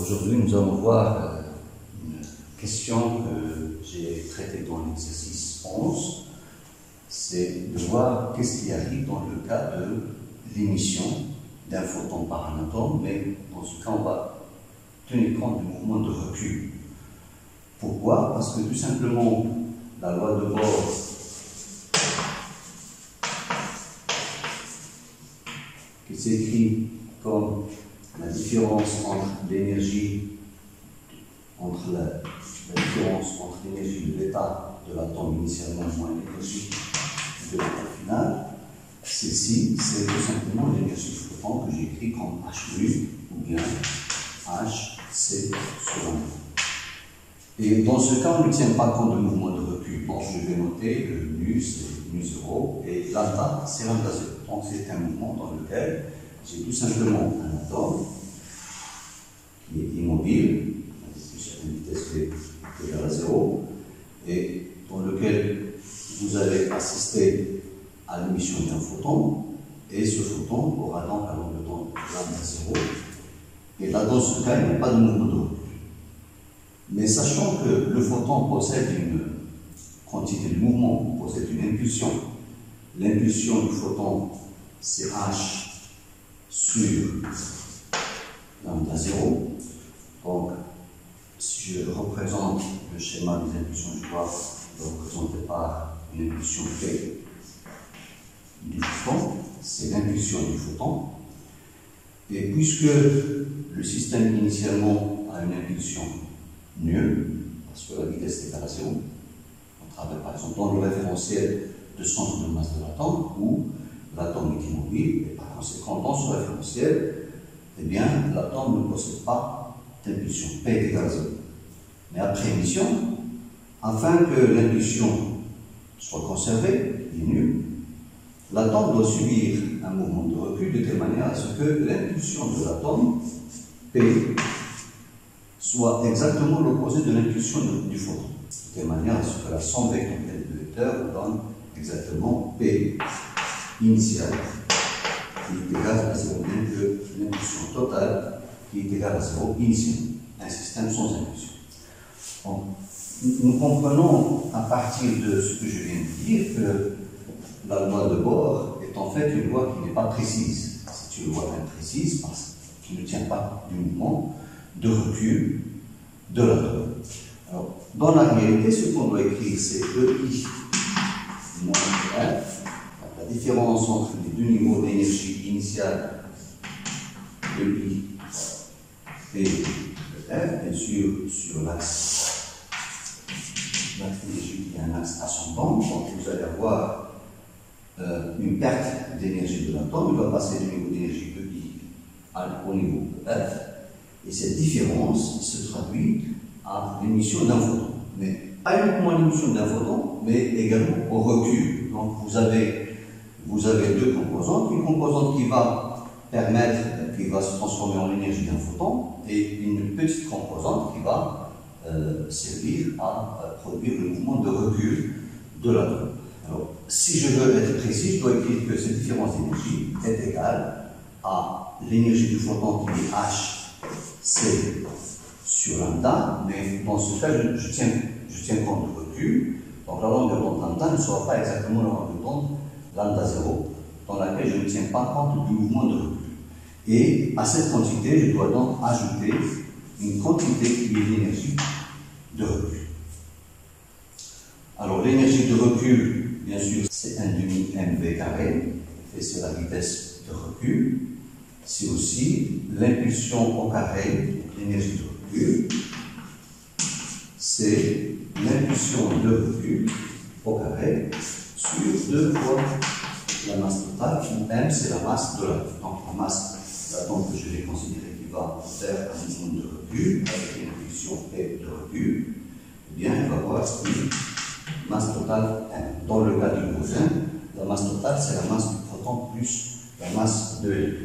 Aujourd'hui, nous allons voir une question que j'ai traitée dans l'exercice 11. C'est de voir qu'est-ce qui arrive dans le cas de l'émission d'un photon par un atome, mais dans ce cas, on va tenir compte du mouvement de recul. Pourquoi? Parce que tout simplement, la loi de Bohr qui s'écrit comme la différence entre l'énergie, la différence entre l'énergie de l'état de l'atome initialement moins l'énergie de l'état final, celle-ci, c'est tout simplement l'énergie du photon que j'écris comme H mu ou bien H C sur 1. Et dans ce cas, on ne tient pas compte de mouvement de recul. Donc je vais noter le nu, c'est nu 0, et lambda, c'est lambda 0. Donc c'est un mouvement dans lequel j'ai tout simplement un atome qui est immobile, à une vitesse v égale à 0, et dans lequel vous allez assister à l'émission d'un photon, et ce photon aura donc un nombre de temps lambda 0, et là dans ce cas, il n'y a pas de mouvement de recul. Mais sachant que le photon possède une quantité de mouvement, possède une impulsion, l'impulsion du photon c'est h sur lambda 0. Donc, si je représente le schéma des impulsions, je dois le représenter par une impulsion P du photon, c'est l'impulsion du photon. Et puisque le système initialement a une impulsion nulle, parce que la vitesse est égale à 0, on travaille par exemple dans le référentiel de centre de masse de l'atome, où l'atome est immobile, et par conséquent, dans ce référentiel, eh bien, l'atome ne possède pas d'impulsion, P est égal à 0. Mais après émission, afin que l'impulsion soit conservée, il est nul, l'atome doit subir un mouvement de recul de telle manière à ce que l'impulsion de l'atome, P, soit exactement l'opposé de l'impulsion du photon. De telle manière à ce que la somme vectorielle de vecteurs donne exactement P initiale qui est égale à 0, bien que l'impulsion totale qui est égale à 0 initialement. Un système sans impulsion. Donc, nous comprenons à partir de ce que je viens de dire que la loi de Bohr est en fait une loi qui n'est pas précise. C'est une loi imprécise parce qu'il ne tient pas du mouvement de recul de l'atome. Alors, dans la réalité, ce qu'on doit écrire, c'est EI moins F. La différence entre les deux niveaux d'énergie initiale, EI et F, bien sûr, sur l'axe d'énergie qui est un axe ascendant. Donc, vous allez avoir une perte d'énergie de l'atome, il va passer du niveau d'énergie EI au niveau F. Et cette différence se traduit à l'émission d'un photon. Mais pas uniquement l'émission d'un photon, mais également au recul. Donc vous avez deux composantes. Une composante qui va permettre, qui va se transformer en énergie d'un photon, et une petite composante qui va servir à produire le mouvement de recul de l'atome. Alors, si je veux être précis, je dois écrire que cette différence d'énergie est égale à l'énergie du photon qui est H C sur lambda, mais dans ce cas, je tiens compte du recul. Donc la longueur d'onde lambda ne sera pas exactement la longueur d'onde lambda 0, dans laquelle je ne tiens pas compte du mouvement de recul. Et à cette quantité, je dois donc ajouter une quantité qui est l'énergie de recul. Alors l'énergie de recul, bien sûr, c'est 1 demi mv carré, et c'est la vitesse de recul. C'est aussi l'impulsion au carré, l'énergie de recul, c'est l'impulsion de recul au carré sur 2 fois la masse totale, où m c'est la masse de l'atome. Donc la masse de l'atome que je vais considérer qui va faire un mouvement de recul avec une impulsion P de recul, eh bien il va avoir une masse totale m. Dans le cas du boson, la masse totale c'est la masse du proton plus la masse de l'électron.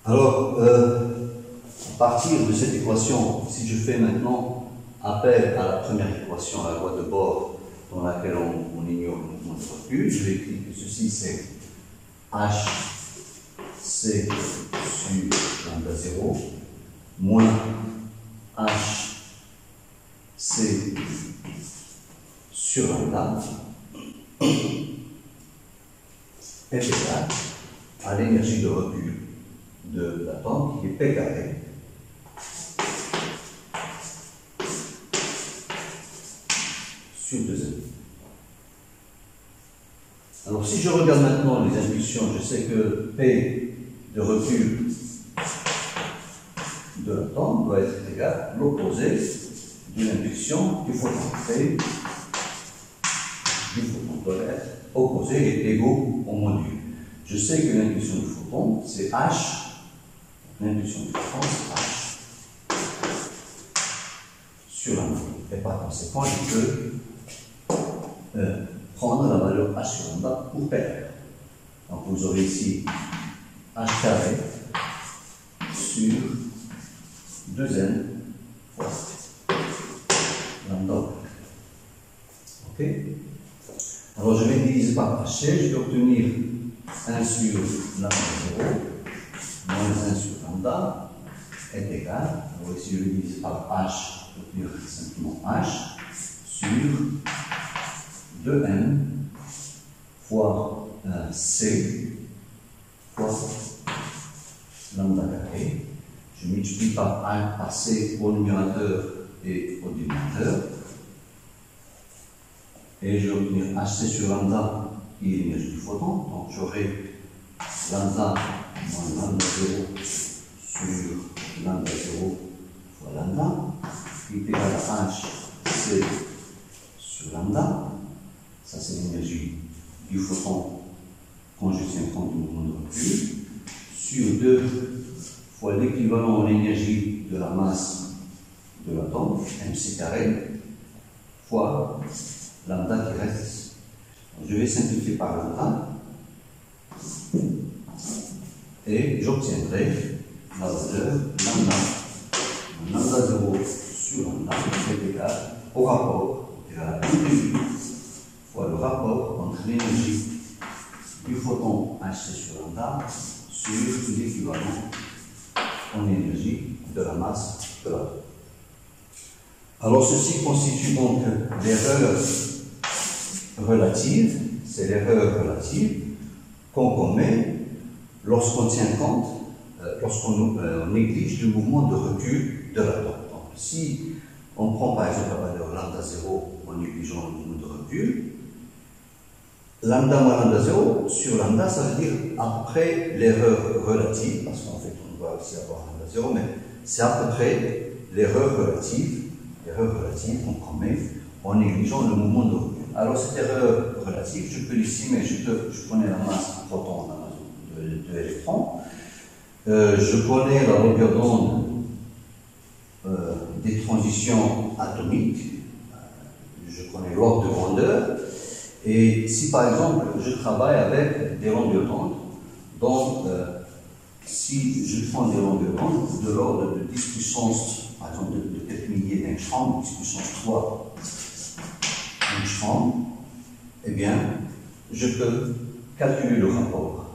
Alors, à partir de cette équation, si je fais maintenant appel à la première équation, à la loi de Bohr, dans laquelle on ignore le mouvement de recul, je vais écrire que ceci c'est H C sur lambda 0 moins h c sur lambda est égal à l'énergie de recul de l'atome qui est P carré sur 2m. Alors si je regarde maintenant les impulsions, je sais que P de recul de l'atome doit être égal à l'opposé de l'impulsion du photon. P du photon doit être opposé et égaux au module. Je sais que l'impulsion du photon c'est H, l'impulsion du photon c'est H sur lambda. Et par conséquent, je peux prendre la valeur H sur lambda pour PR. Donc vous aurez ici H carré sur 2n fois lambda. Ok? Alors je vais diviser par HC, je vais obtenir 1 sur lambda 0 moins 1 sur lambda est égal. Alors ici je vais diviser par H, je vais obtenir simplement H sur 2n fois C fois lambda carré. Je multiplie par 1 par C au numérateur et au dénominateur. Et je vais obtenir HC sur lambda qui est l'énergie du photon. Donc j'aurai lambda moins lambda 0 sur lambda 0 fois lambda qui est égal à HC sur lambda. Ça c'est l'énergie du photon quand je tiens compte du mouvement de recul sur 2 fois l'équivalent en énergie de la masse de l'atome, mc carré, fois lambda qui reste ici. Donc, je vais simplifier par lambda et j'obtiendrai la valeur lambda 0 sur lambda est égal au rapport, égal à 1 fois le rapport entre l'énergie du photon Hc sur lambda sur l'équivalent en énergie de la masse de l'atome. Alors ceci constitue donc l'erreur relative, c'est l'erreur relative qu'on commet lorsqu'on tient compte, lorsqu'on néglige le mouvement de recul de l'atome. Donc si on prend par exemple la valeur lambda 0 en négligeant le mouvement de recul, lambda moins lambda 0 sur lambda, ça veut dire à peu près l'erreur relative, parce qu'en fait on doit aussi avoir lambda 0, mais c'est à peu près l'erreur relative qu'on commet en négligeant le mouvement de recul. Alors cette erreur relative, je peux l'estimer, je connais la masse du proton, la masse de l'électron, je connais la longueur d'onde des transitions atomiques, je connais l'ordre de grandeur, et si par exemple je travaille avec des longueurs d'onde, donc si je prends des longueurs d'onde de l'ordre de 10 puissance, par exemple de quelques milliers d'angstroms, 10 puissance 3 angstroms, eh bien je peux calculer le rapport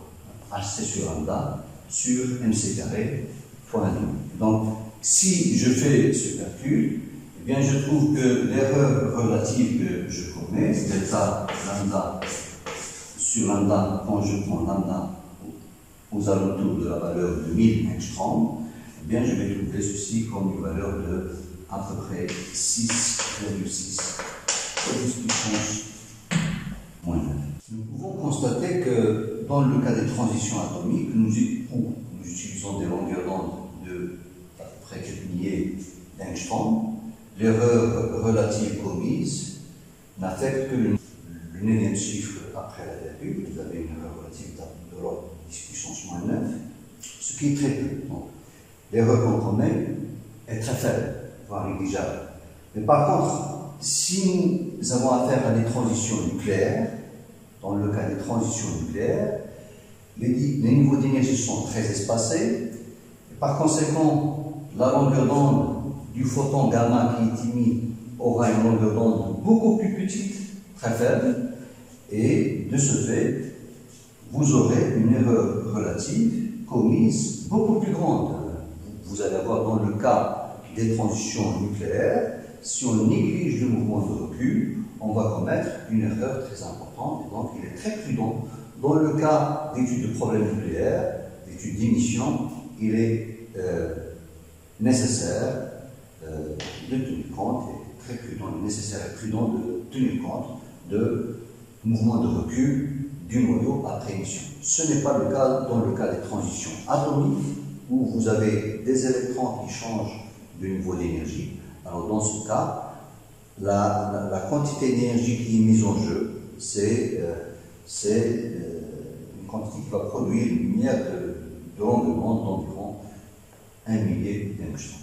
Hc sur lambda sur mc carré fois 1,5. Donc si je fais ce calcul, eh bien je trouve que l'erreur relative que je commets, delta lambda sur lambda, quand je prends lambda aux alentours de la valeur de 1000 angstroms, eh bien je vais trouver ceci comme une valeur de à peu près 6,6 puissance moins 9. Nous pouvons constater que dans le cas des transitions atomiques, nous utilisons des longueurs d'onde de à peu près quelques milliers d'angstroms. L'erreur relative commise n'affecte que le neuvième chiffre après la virgule. Vous avez une erreur relative de l'ordre de 10 puissance moins 9, ce qui est très peu. Donc, l'erreur qu'on commet est très faible, voire négligeable. Mais par contre, si nous avons affaire à des transitions nucléaires, dans le cas des transitions nucléaires, les niveaux d'énergie sont très espacés, et par conséquent, la longueur d'onde du photon gamma qui est émis aura une longueur d'onde beaucoup plus petite, très faible, et de ce fait, vous aurez une erreur relative commise beaucoup plus grande. Vous vous allez avoir dans le cas des transitions nucléaires, si on néglige le mouvement de recul, on va commettre une erreur très importante. Et donc, il est très prudent. Dans le cas d'études de problèmes nucléaires, d'études d'émission, il est nécessaire de tenir compte, et très prudent, nécessaire et prudent de tenir compte de mouvements de recul du noyau après émission. Ce n'est pas le cas dans le cas des transitions atomiques, où vous avez des électrons qui changent de niveau d'énergie. Alors dans ce cas, la quantité d'énergie qui est mise en jeu, c'est une quantité qui va produire une lumière de longue onde d'environ 1 millier d'angstroms.